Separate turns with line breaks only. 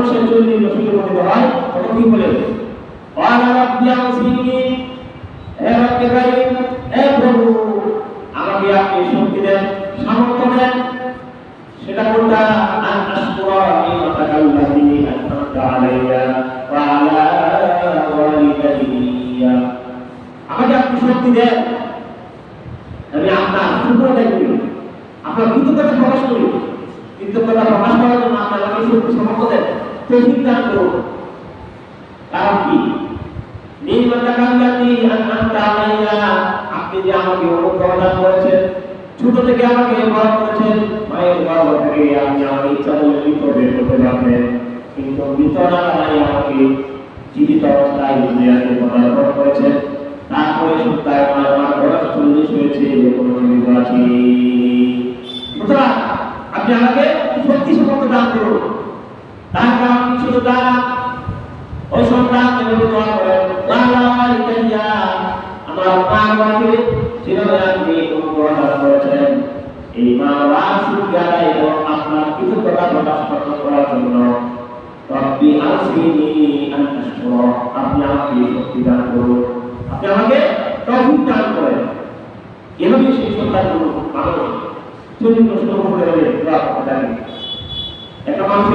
সে 40 বছরে উপনীত হয় তখন কি বলে ওয়ালা রাব্বি আউযিনি হে রব্বে কারীম হে প্রভু আমাকে আপনি শক্তি দেন সামর্থ্য দেন সেটা কোনটা আন আশকুরা নি'মাতাকাল্লাতী আন'আমতা আলাইয়া ওয়া আলা ওয়ালিদাইয়া আমাকে আপনি শক্তি দেন আমি আপনার শুকর আদায় করি আপনার কৃতজ্ঞতা প্রকাশ করি কৃতজ্ঞতা প্রকাশ করার জন্য আপনি আমাকে শক্তি সামর্থ্য দেন তৌফিক দান করুন কারণ কি নি'মাতাকাল্লাতী আন'আমতা আলাইয়া আপনি যে আমাকে অনুগ্রহ দান করেছেন ছোট থেকে আমাকে বড় করেছেন মায়ের গর্ভ থেকে আপনি আমার ইচ্ছা বলে মৃত বের করতে পারবেন কিন্তু মৃত না বানাই আমাকে জীবিত অবস্থায় দুনিয়াতে পদার্পণ করেছেন তারপরে সপ্তাহে আমার বয়স 40 হয়েছে কোনো জীবিত আছি সুতরাং আপনি আমাকে শক্তি সামর্থ্য দান করুন তারপর আপনি শুধু দান ওই সন্তান এভাবে দোয়া করেন আমার মা বাবাকে যেভাবে আপনি অনুগ্রহ দান করেছেন এই মা বাবার সুবিধা এবং আপনার কৃতজ্ঞতা প্রকাশ করার জন্য রব্বি আউযিনি আন আশকুরা আপনি আমাকে শক্তি দান করুন আপনি আমাকে তৌফিক দান করেন এভাবে সেই সন্তানগুলো মানুষ 40 বছর উপরে দোয়া করতে থাকে একটা মানুষ